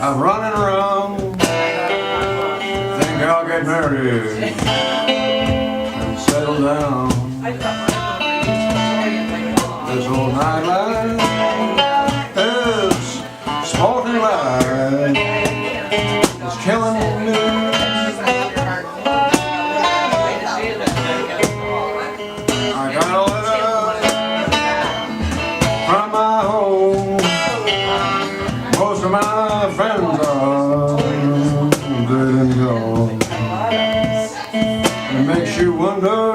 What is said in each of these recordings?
I'm running around, think I'll get married and settle down. This old nightlife is smoking life, it's killing me. I got a letter from my home. Most of my friends are dead and gone. It makes you wonder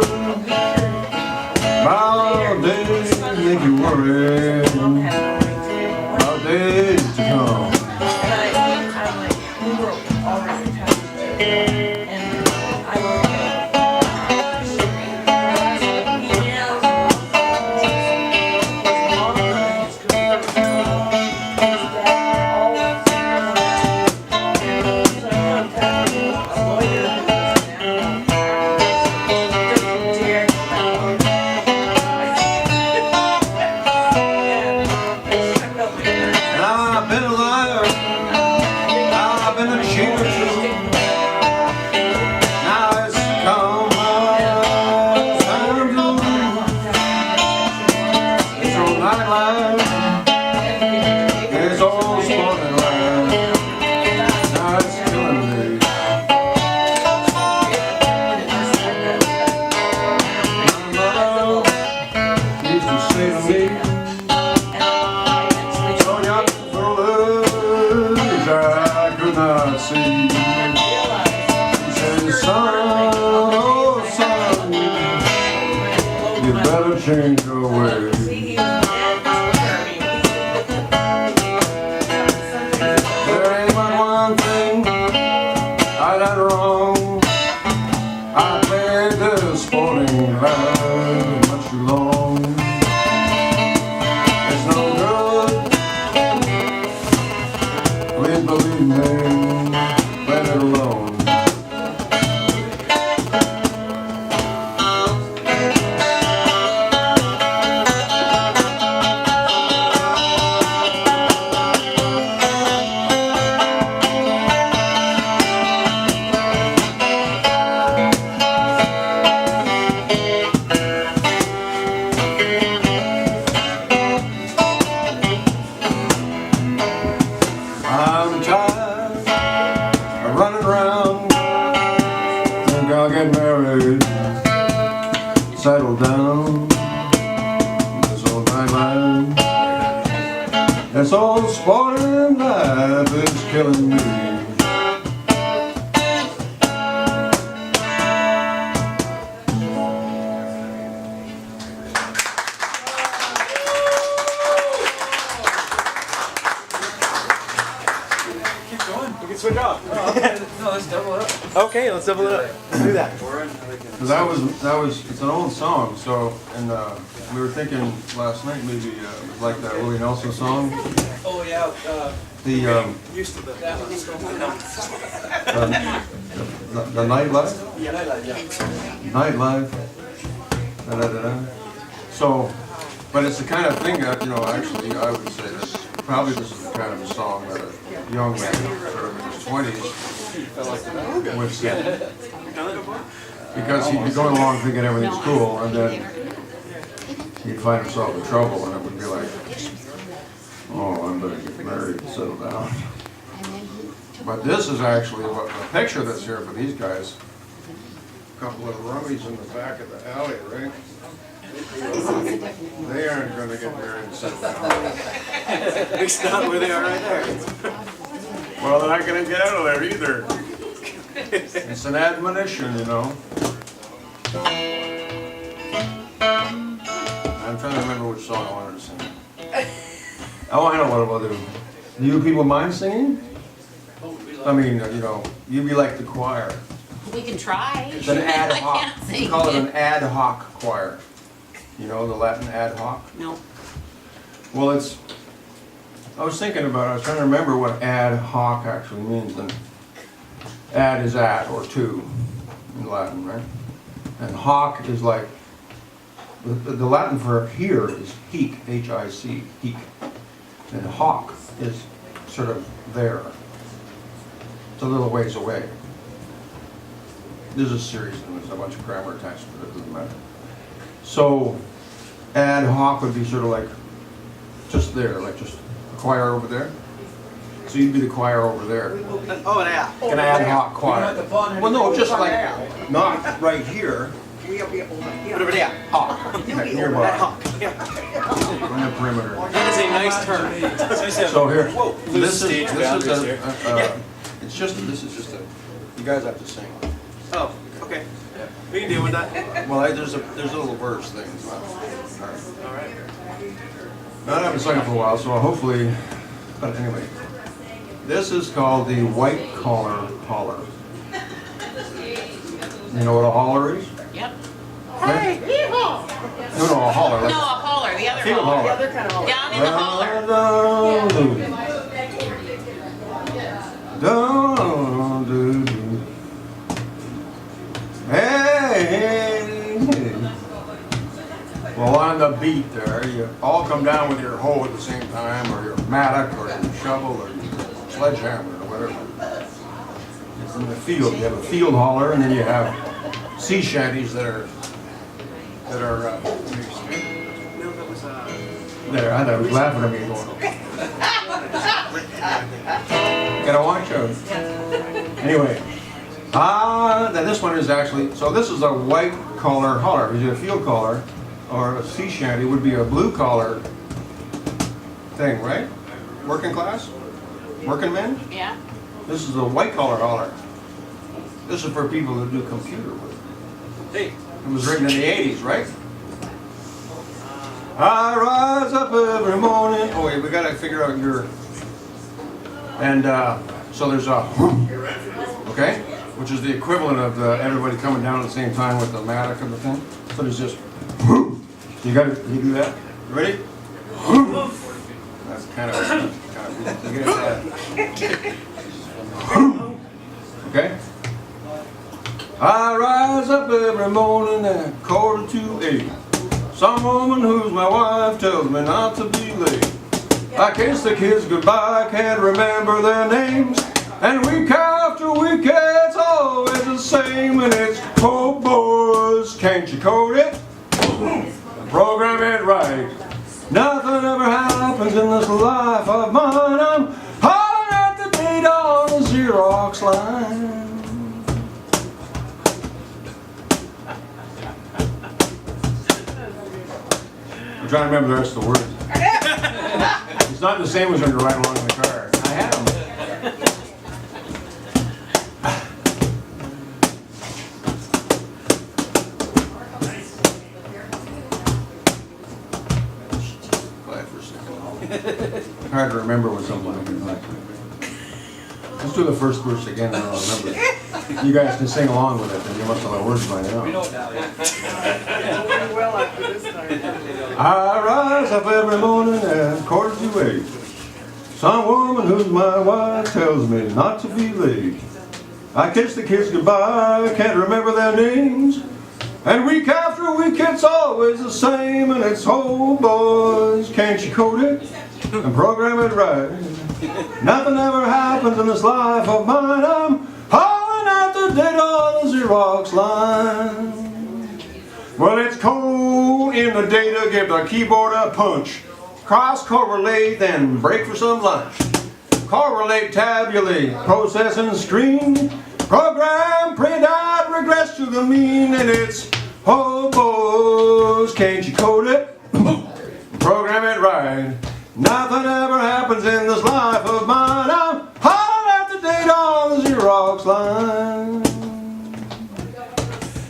about days make you worry about days to come. I've been a liar, I've been a cheater too. Now it's come my time to lose. This old nightlife is all sporting life. Now it's killing me. My mother used to say to me, I could not see. She said, son, oh son, you better change your ways. There ain't but one thing I done wrong. I played this sporting life much too long. It's no good. Please believe me, let it alone. I'm tired of running around, think I'll get married, settle down. This old nightlife, this old sporting life is killing me. We can switch off. No, let's double it up. Okay, let's double it up. Let's do that. Because that was it's an old song. So and we were thinking last night maybe it was like that Willie Nelson song. Oh yeah. The Used to that one. the nightlife. Yeah, yeah. Nightlife. Da, da, da, da. So, but it's the kind of thing that actually I would say that probably this is the kind of a song that a young man sort of in his 20s would sing. Because he'd be going along thinking everything's cool, and then he'd find himself in trouble, and it would be like, oh, I'm going to get married and settle down. But this is actually what the picture that's here for these guys. A couple of rummies in the back of the alley, right? They aren't going to get married and settle down. At least not where they are right there. Well, they're not going to get out of there either. It's an admonition, I'm trying to remember which song I wanted to sing. Oh, I know what I'll do. Do you people mind singing? I mean, you'd be like the choir. We can try. It's an ad I hoc. can't sing. We call it an ad hoc choir. You know the Latin ad hoc? No. Well, I was thinking about it. I was trying to remember what ad hoc actually means. And ad is at or to in Latin, right? And hoc is like, the Latin for here is hic, H-I-C, hic. And hoc is sort of there. a little ways away. There's a series and there's a bunch of grammar attached to it, it doesn't matter. So ad hoc would be sort of like just there, like just a choir over there. So you'd be the choir over there. Oh, yeah. An ad hoc choir. Well, no, just like not right here. Whatever they are. Hawk. Nearby. On the perimeter. That is a nice term. So here, Whoa, this is stage boundaries here. it's just, this is just a, you guys have to sing. Oh, okay. We can deal with that. Well, there's a little verse thing. All right. I haven't sung it for a while, so hopefully, but anyway. This is called the white collar holler. You know what a holler is? Yep. Hey! No, a holler. No, Like a holler, the other field holler. holler. Other kind of hole. Down in the holler. Hey! Well, on the beat there, you all come down with your hoe at the same time, or your mattock, or your shovel, or your sledgehammer, or whatever. It's in the field. You have a field holler, and then you have sea shanties that are No, that was there. I was laughing at me going, gotta watch out. Anyway, now this one is actually, so this is a white collar holler. Is it a field collar or a sea shanty would be a blue collar thing, right? Working class? Working men? Yeah. This is a white collar holler. This is for people who do computer work. Hey. It was written in the 80s, right? I rise up every morning. Oh wait, we gotta figure out your. And so there's a, okay, which is the equivalent of everybody coming down at the same time with the mattock of the thing. So there's just, you do that. You ready? That's kind of you get that. Okay. I rise up every morning at 7:45. Some woman who's my wife tells me not to be late. I kiss the kids goodbye, can't remember their names. And week after week it's always the same. And it's, oh boys, can't you code it? Program it right. Nothing ever happens in this life of mine. I'm hollering at the date on the Xerox line. I'm trying to remember the rest of the words. It's not the same as when you're riding along in the car. I have them. Glad for a second. Hard to remember what something like. Let's do the first verse again and I'll remember it. You guys can sing along with it, and you must have the words by now. We know it now, yeah. Well, after this time. I rise up every morning at 7:45. Some woman who's my wife tells me not to be late. I kiss the kids goodbye, I can't remember their names. And week after week it's always the same. And it's, oh boys, can't you code it and program it right? Nothing ever happens in this life of mine. I'm hauling out the date on the Xerox line. Well, it's cold in the data, give the keyboard a punch. Cross correlate, then break for some lunch. Correlate, tabulate, processing screen. Program, print out, regress to the mean. And it's, oh boys, can't you code it? Program it right. Nothing ever happens in this life of mine. I'm hollering at the date on the Xerox line.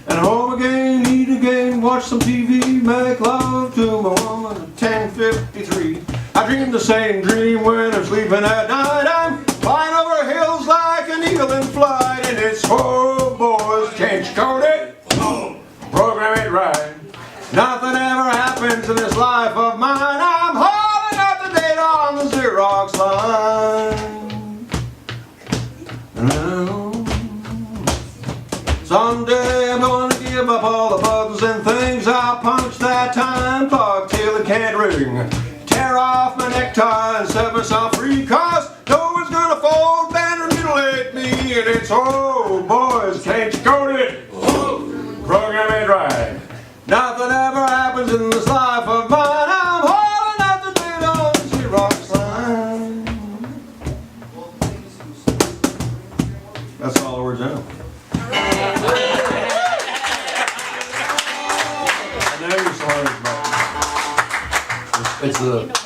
And home again, eat again, watch some TV, make love to my woman at 10:53. I dream the same dream when I'm sleeping at night. I'm flying over hills like an eagle in flight. And it's, oh boys, can't you code it? Program it right. Nothing ever happens in this life of mine. I'm hauling out the date on the Xerox line. Someday I'm going to give up all the buttons and things. I'll punch that time clock till it can't ring. Tear off my necktie and set myself free, 'cause no one's gonna fold, bend, or mutilate me. in this life of mine, I'm hauling out the date on the Xerox line. That's all the words I know. I know you're sorry about it. It's the